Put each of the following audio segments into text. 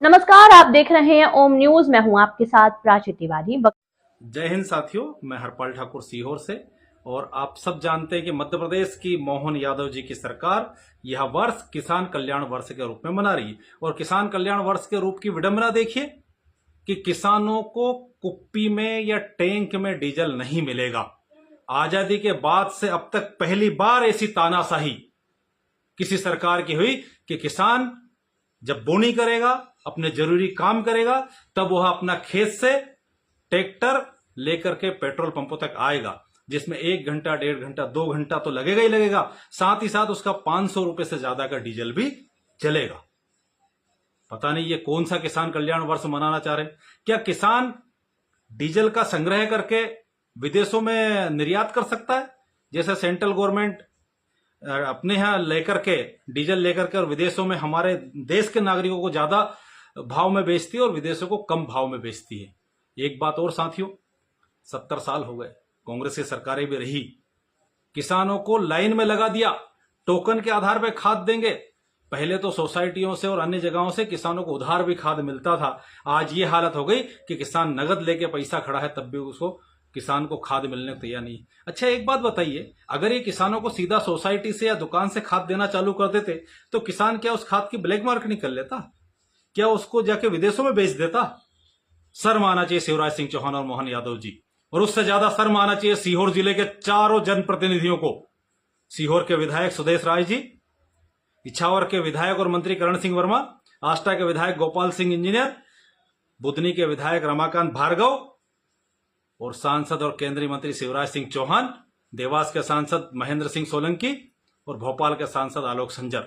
नमस्कार, आप देख रहे हैं ओम न्यूज। मैं हूं आपके साथ प्राची तिवारी। जय हिंद साथियों, मैं हरपाल ठाकुर सीहोर से। और आप सब जानते हैं कि मध्य प्रदेश की मोहन यादव जी की सरकार यह वर्ष किसान कल्याण वर्ष के रूप में मना रही है। और किसान कल्याण वर्ष के रूप की विडंबना देखिए कि किसानों को कुप्पी में या टैंक में डीजल नहीं मिलेगा। आजादी के बाद से अब तक पहली बार ऐसी तानाशाही किसी सरकार की हुई कि किसान जब बोनी करेगा, अपने जरूरी काम करेगा, तब वह अपना खेत से ट्रैक्टर लेकर के पेट्रोल पंपों तक आएगा, जिसमें 1 घंटा, 1.5 घंटा, 2 घंटा तो लगेगा ही लगेगा। साथ ही साथ उसका 500 रुपए से ज्यादा का डीजल भी चलेगा। पता नहीं ये कौन सा किसान कल्याण वर्ष मनाना चाह रहे हैं। क्या किसान डीजल का संग्रह करके विदेशों में निर्यात कर सकता है, जैसे सेंट्रल गवर्नमेंट अपने यहां लेकर के डीजल लेकर के और विदेशों में हमारे देश के नागरिकों को ज्यादा भाव में बेचती है और विदेशों को कम भाव में बेचती है। एक बात और साथियों, 70 साल हो गए, कांग्रेस की सरकारें भी रही, किसानों को लाइन में लगा दिया, टोकन के आधार पर खाद देंगे। पहले तो सोसाइटियों से और अन्य जगहों से किसानों को उधार भी खाद मिलता था। आज ये हालत हो गई कि किसान नगद लेके पैसा खड़ा है, तब भी उसको किसान को खाद मिलने को तैयार नहीं। अच्छा, एक बात बताइए, अगर ये किसानों को सीधा सोसाइटी से या दुकान से खाद देना चालू कर देते तो किसान क्या उस खाद की ब्लैक मार्केटिंग कर लेता? क्या उसको जाके विदेशों में बेच देता? शर्म आना चाहिए शिवराज सिंह चौहान और मोहन यादव जी। और उससे ज्यादा शर्म आना चाहिए सीहोर जिले के चारों जनप्रतिनिधियों को। सीहोर के विधायक सुदेश राय जी, इछावर के विधायक और मंत्री करण सिंह वर्मा, आष्टा के विधायक गोपाल सिंह इंजीनियर, बुधनी के विधायक रमाकांत भार्गव और सांसद और केंद्रीय मंत्री शिवराज सिंह चौहान, देवास के सांसद महेंद्र सिंह सोलंकी और भोपाल के सांसद आलोक संजर।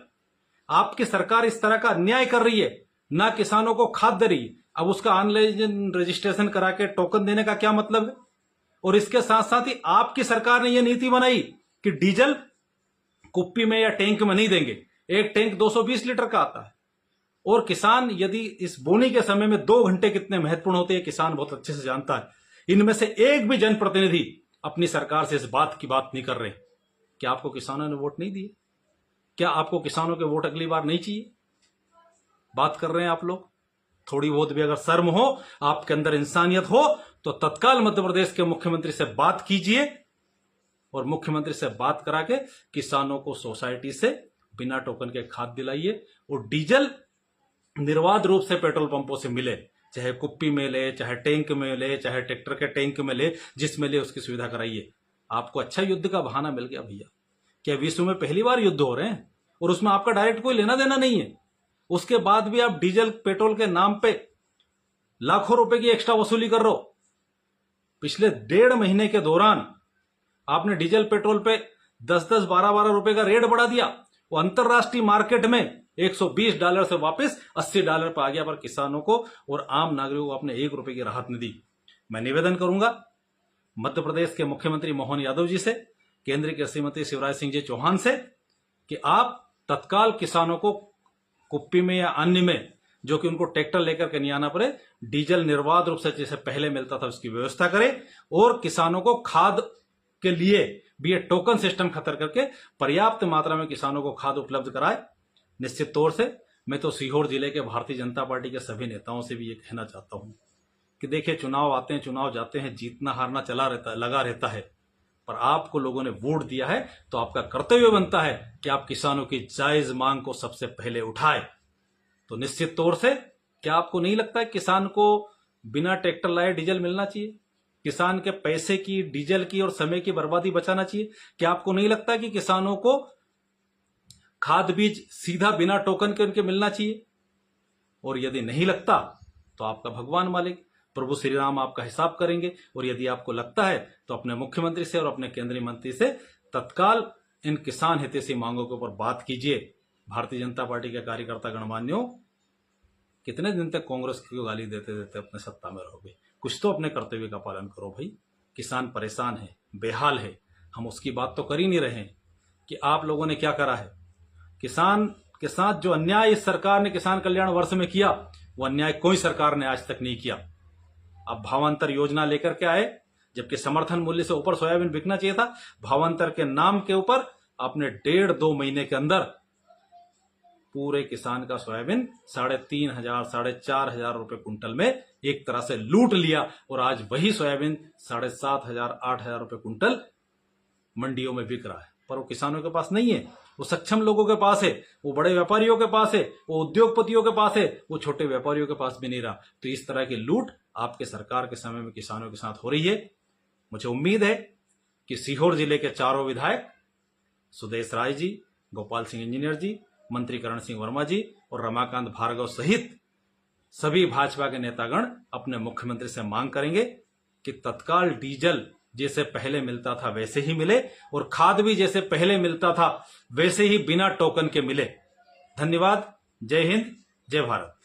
आपकी सरकार इस तरह का अन्याय कर रही है, ना किसानों को खाद दे रही। अब उसका ऑनलाइन रजिस्ट्रेशन करा के टोकन देने का क्या मतलब है? और इसके साथ साथ ही आपकी सरकार ने यह नीति बनाई कि डीजल कुप्पी में या टैंक में नहीं देंगे। एक टैंक 220 लीटर का आता है। और किसान यदि इस बोनी के समय में 2 घंटे कितने महत्वपूर्ण होते हैं, किसान बहुत अच्छे से जानता है। इनमें से एक भी जनप्रतिनिधि अपनी सरकार से इस बात की बात नहीं कर रहे। क्या आपको किसानों ने वोट नहीं दिए? क्या आपको किसानों के वोट अगली बार नहीं चाहिए? बात कर रहे हैं आप लोग। थोड़ी बहुत भी अगर शर्म हो, आपके अंदर इंसानियत हो, तो तत्काल मध्य प्रदेश के मुख्यमंत्री से बात कीजिए और मुख्यमंत्री से बात करा के किसानों को सोसाइटी से बिना टोकन के खाद दिलाइए और डीजल निर्बाध रूप से पेट्रोल पंपों से मिले, चाहे कुप्पी में ले, चाहे टैंक में ले, चाहे ट्रैक्टर के टैंक में ले, जिसमें ले उसकी सुविधा कराइए। आपको अच्छा युद्ध का बहाना मिल गया भैया। क्या विश्व में पहली बार युद्ध हो रहे हैं और उसमें आपका डायरेक्ट कोई लेना देना नहीं है? उसके बाद भी आप डीजल पेट्रोल के नाम पे लाखों रुपए की एक्स्ट्रा वसूली कर रहे हो। पिछले 1.5 महीने के दौरान आपने डीजल पेट्रोल पे 10-10, 12-12 रुपए का रेट बढ़ा दिया। वो अंतरराष्ट्रीय मार्केट में $120 से वापस $80 पर आ गया, पर किसानों को और आम नागरिकों को आपने 1 रुपए की राहत नहीं दी। मैं निवेदन करूंगा मध्य प्रदेश के मुख्यमंत्री मोहन यादव जी से, केंद्रीय कृषि मंत्री शिवराज सिंह जी चौहान से, कि आप तत्काल किसानों को कुप्पी में या अन्य में, जो कि उनको ट्रैक्टर लेकर के नहीं आना पड़े, डीजल निर्बाध रूप से जैसे पहले मिलता था उसकी व्यवस्था करें और किसानों को खाद के लिए भी ये टोकन सिस्टम खत्म करके पर्याप्त मात्रा में किसानों को खाद उपलब्ध कराए। निश्चित तौर से मैं तो सीहोर जिले के भारतीय जनता पार्टी के सभी नेताओं से भी ये कहना चाहता हूं कि देखिए, चुनाव आते हैं, चुनाव जाते हैं, जीतना हारना लगा रहता है, पर आपको लोगों ने वोट दिया है तो आपका कर्तव्य बनता है कि आप किसानों की जायज मांग को सबसे पहले उठाए। तो निश्चित तौर से क्या आपको नहीं लगता है किसान को बिना ट्रैक्टर लाए डीजल मिलना चाहिए? किसान के पैसे की, डीजल की और समय की बर्बादी बचाना चाहिए। क्या आपको नहीं लगता कि किसानों को खाद बीज सीधा बिना टोकन के उनके मिलना चाहिए? और यदि नहीं लगता तो आपका भगवान मालिक प्रभु श्री राम आपका हिसाब करेंगे। और यदि आपको लगता है तो अपने मुख्यमंत्री से और अपने केंद्रीय मंत्री से तत्काल इन किसान हितैषी मांगों के ऊपर बात कीजिए। भारतीय जनता पार्टी के कार्यकर्ता गणमान्यों, कितने दिन तक कांग्रेस को गाली देते देते अपने सत्ता में रहोगे? कुछ तो अपने कर्तव्य का पालन करो भाई। किसान परेशान है, बेहाल है, हम उसकी बात तो कर ही नहीं रहे हैं कि आप लोगों ने क्या करा है। किसान के साथ जो अन्याय इस सरकार ने किसान कल्याण वर्ष में किया, वो अन्याय कोई सरकार ने आज तक नहीं किया। अब भावांतर योजना लेकर के आए, जबकि समर्थन मूल्य से ऊपर सोयाबीन बिकना चाहिए था। भावांतर के नाम के ऊपर आपने 1.5-2 महीने के अंदर पूरे किसान का सोयाबीन 3,500 4,500 रुपए कुंटल में एक तरह से लूट लिया और आज वही सोयाबीन 7,500 8,000 रुपए कुंटल मंडियों में बिक रहा है। पर वो किसानों के पास नहीं है, वो सक्षम लोगों के पास है, वो बड़े व्यापारियों के पास है, वो उद्योगपतियों के पास है, वो छोटे व्यापारियों के पास भी नहीं रहा। तो इस तरह की लूट आपके सरकार के समय में किसानों के साथ हो रही है। मुझे उम्मीद है कि सीहोर जिले के चारों विधायक सुदेश राय जी, गोपाल सिंह इंजीनियर जी, मंत्री करण सिंह वर्मा जी और रमाकांत भार्गव सहित सभी भाजपा के नेतागण अपने मुख्यमंत्री से मांग करेंगे कि तत्काल डीजल जैसे पहले मिलता था वैसे ही मिले और खाद भी जैसे पहले मिलता था वैसे ही बिना टोकन के मिले। धन्यवाद। जय हिंद, जय भारत।